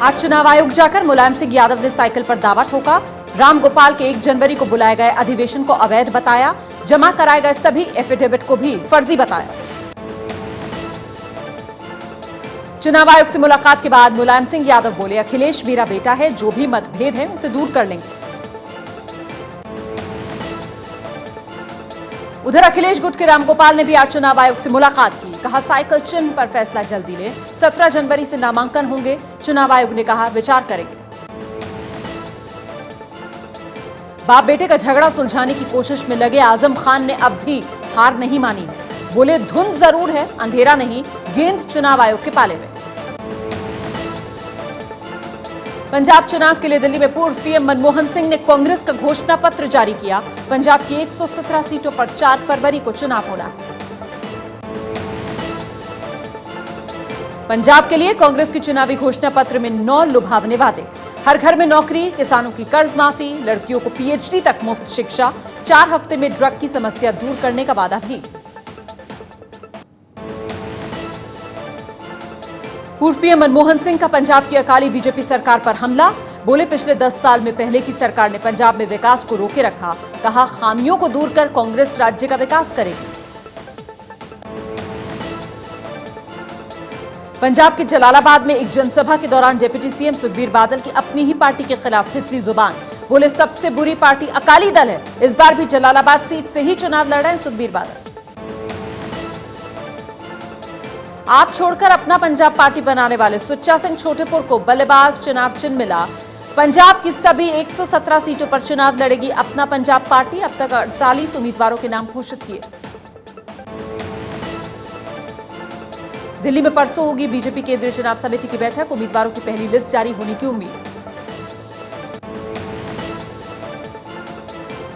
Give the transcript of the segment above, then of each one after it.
आज चुनाव आयोग जाकर मुलायम सिंह यादव ने साइकिल पर दावा ठोका। राम गोपाल के 1 जनवरी को बुलाए गए अधिवेशन को अवैध बताया। जमा कराए गए सभी एफिडेविट को भी फर्जी बताया। चुनाव आयोग से मुलाकात के बाद मुलायम सिंह यादव बोले, अखिलेश मेरा बेटा है, जो भी मतभेद है उसे दूर कर लेंगे। उधर अखिलेश गुट के रामगोपाल ने भी आज चुनाव आयोग से मुलाकात की। कहा, साइकिल चिन्ह पर फैसला जल्दी ले, 17 जनवरी से नामांकन होंगे। चुनाव आयोग ने कहा, विचार करेंगे। बाप बेटे का झगड़ा सुलझाने की कोशिश में लगे आजम खान ने अब भी हार नहीं मानी है। बोले, धुंध जरूर है, अंधेरा नहीं, गेंद चुनाव आयोग के पाले में। पंजाब चुनाव के लिए दिल्ली में पूर्व पीएम मनमोहन सिंह ने कांग्रेस का घोषणा पत्र जारी किया। पंजाब की 117 सीटों पर 4 फरवरी को चुनाव होना है। पंजाब के लिए कांग्रेस की चुनावी घोषणा पत्र में 9 लुभावने वादे। हर घर में नौकरी, किसानों की कर्ज माफी, लड़कियों को पीएचडी तक मुफ्त शिक्षा, 4 हफ्ते में ड्रग की समस्या दूर करने का वादा भी। पूर्व पीएम मनमोहन सिंह का पंजाब की अकाली बीजेपी सरकार पर हमला। बोले, पिछले 10 साल में पहले की सरकार ने पंजाब में विकास को रोके रखा। कहा, खामियों को दूर कर कांग्रेस राज्य का विकास करेगी। पंजाब के जलालाबाद में एक जनसभा के दौरान डिप्टी सीएम सुखबीर बादल की अपनी ही पार्टी के खिलाफ फिसली जुबान। बोले, सबसे बुरी पार्टी अकाली दल है। इस बार भी जलालाबाद सीट से ही चुनाव लड़ रहे हैं सुखबीर बादल। आप छोड़कर अपना पंजाब पार्टी बनाने वाले सुच्चा सिंह छोटेपुर को बल्लेबाज चुनाव चिन्ह मिला। पंजाब की सभी 117 सीटों पर चुनाव लड़ेगी अपना पंजाब पार्टी। अब तक 48 उम्मीदवारों के नाम घोषित किए। दिल्ली में परसों होगी बीजेपी केंद्रीय चुनाव समिति की बैठक। उम्मीदवारों की पहली लिस्ट जारी होने की उम्मीद।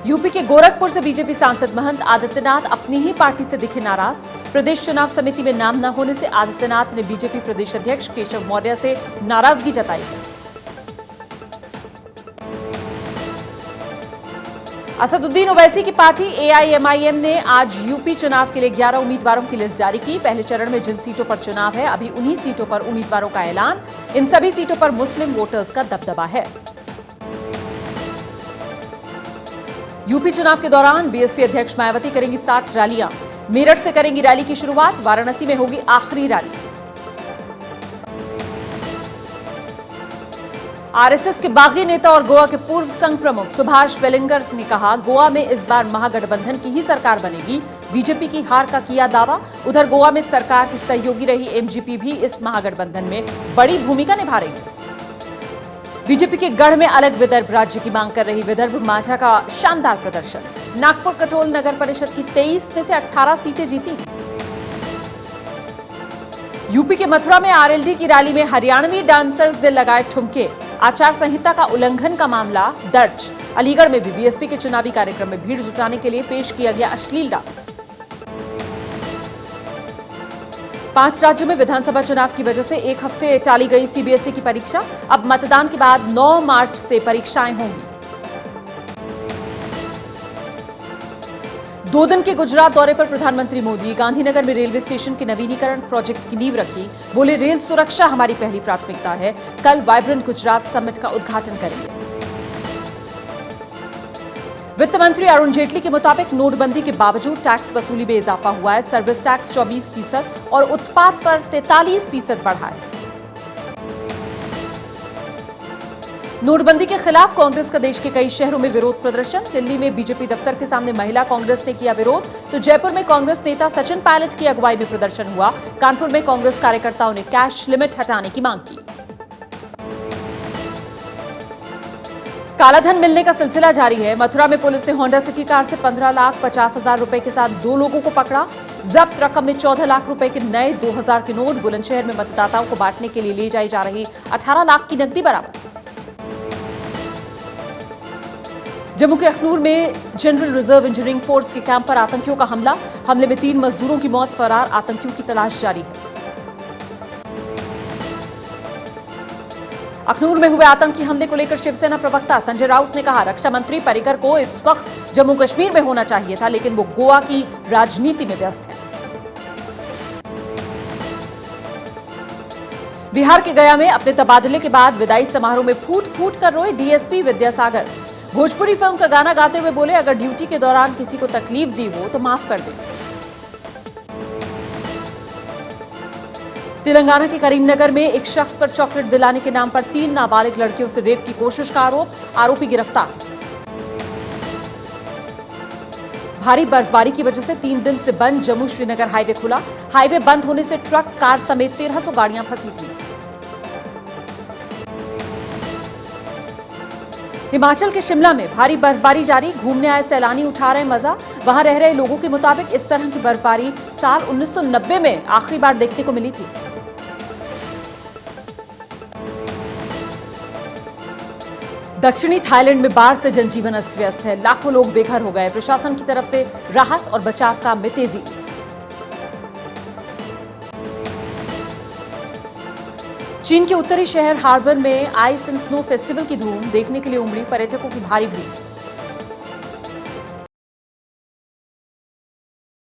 यूपी के गोरखपुर से बीजेपी सांसद महंत आदित्यनाथ अपनी ही पार्टी से दिखे नाराज। प्रदेश चुनाव समिति में नाम न होने से आदित्यनाथ ने बीजेपी प्रदेश अध्यक्ष केशव मौर्य से नाराजगी जताई है। असदुद्दीन ओवैसी की पार्टी एआईएमआईएम ने आज यूपी चुनाव के लिए 11 उम्मीदवारों की लिस्ट जारी की। पहले चरण में जिन सीटों पर चुनाव है, अभी उन्हीं सीटों पर उम्मीदवारों का ऐलान। इन सभी सीटों पर मुस्लिम वोटर्स का दबदबा है। यूपी चुनाव के दौरान बीएसपी अध्यक्ष मायावती करेंगी 60 रैलियां। मेरठ से करेंगी रैली की शुरुआत। वाराणसी में होगी आखिरी रैली। आरएसएस के बागी नेता और गोवा के पूर्व संघ प्रमुख सुभाष वेलिंगर ने कहा, गोवा में इस बार महागठबंधन की ही सरकार बनेगी। बीजेपी की हार का किया दावा। उधर गोवा में सरकार की सहयोगी रही एमजीपी भी इस महागठबंधन में बड़ी भूमिका निभा रही है। बीजेपी के गढ़ में अलग विदर्भ राज्य की मांग कर रही विदर्भ माझा का शानदार प्रदर्शन। नागपुर कटोल नगर परिषद की 23 में से 18 सीटें जीती। यूपी के मथुरा में आरएलडी की रैली में हरियाणवी डांसर्स ने लगाए ठुमके। आचार संहिता का उल्लंघन का मामला दर्ज। अलीगढ़ में भी बीएसपी के चुनावी कार्यक्रम में भीड़ जुटाने के लिए पेश किया गया अश्लील डांस। 5 राज्यों में विधानसभा चुनाव की वजह से 1 हफ्ते टाली गई सीबीएसई की परीक्षा। अब मतदान के बाद 9 मार्च से परीक्षाएं होंगी। 2 दिन के गुजरात दौरे पर प्रधानमंत्री मोदी गांधीनगर में रेलवे स्टेशन के नवीनीकरण प्रोजेक्ट की नींव रखी। बोले, रेल सुरक्षा हमारी पहली प्राथमिकता है। कल वाइब्रेंट गुजरात समिट का उद्घाटन करेंगे। वित्त मंत्री अरुण जेटली के मुताबिक नोटबंदी के बावजूद टैक्स वसूली में इजाफा हुआ है। सर्विस टैक्स 24% और उत्पाद पर 43% बढ़ा है। नोटबंदी के खिलाफ कांग्रेस का देश के कई शहरों में विरोध प्रदर्शन। दिल्ली में बीजेपी दफ्तर के सामने महिला कांग्रेस ने किया विरोध, तो जयपुर में कांग्रेस नेता सचिन पायलट की अगुवाई में प्रदर्शन हुआ। कानपुर में कांग्रेस कार्यकर्ताओं ने कैश लिमिट हटाने की मांग की। कालाधन मिलने का सिलसिला जारी है। मथुरा में पुलिस ने होंडा सिटी कार से 15,50,000 रुपए के साथ 2 लोगों को पकड़ा। जब्त रकम में 14 लाख रुपए के नए 2000 के नोट। बुलंदशहर में मतदाताओं को बांटने के लिए ले जाई जा रही 18 लाख की नकदी बरामद। जम्मू के अखनूर में जनरल रिजर्व इंजीनियरिंग फोर्स के कैंप पर आतंकियों का हमला। हमले में 3 मजदूरों की मौत। फरार आतंकियों की तलाश जारी है। अखनूर में हुए आतंकी हमले को लेकर शिवसेना प्रवक्ता संजय राउत ने कहा, रक्षा मंत्री पर्रिकर को इस वक्त जम्मू कश्मीर में होना चाहिए था, लेकिन वो गोवा की राजनीति में व्यस्त है। बिहार के गया में अपने तबादले के बाद विदाई समारोह में फूट फूट कर रोए डीएसपी विद्यासागर। भोजपुरी फिल्म का गाना गाते हुए बोले, अगर ड्यूटी के दौरान किसी को तकलीफ दी हो तो माफ कर दें। तेलंगाना के करीमनगर में एक शख्स पर चॉकलेट दिलाने के नाम पर 3 नाबालिग लड़कियों से रेप की कोशिश का आरोपी गिरफ्तार। भारी बर्फबारी की वजह से 3 दिन से बंद जम्मू श्रीनगर हाईवे खुला। हाईवे बंद होने से ट्रक, कार समेत 1300 गाड़ियां फंसी थी। हिमाचल के शिमला में भारी बर्फबारी जारी। घूमने आए सैलानी उठा रहे मजा। वहां रह रहे लोगों के मुताबिक इस तरह की बर्फबारी साल 1990 में आखिरी बार देखने को मिली थी। दक्षिणी थाईलैंड में बाढ़ से जनजीवन अस्त व्यस्त है। लाखों लोग बेघर हो गए। प्रशासन की तरफ से राहत और बचाव काम में तेजी। चीन के उत्तरी शहर हार्बर में आइस एंड स्नो फेस्टिवल की धूम देखने के लिए उमड़ी पर्यटकों की भारी भीड़।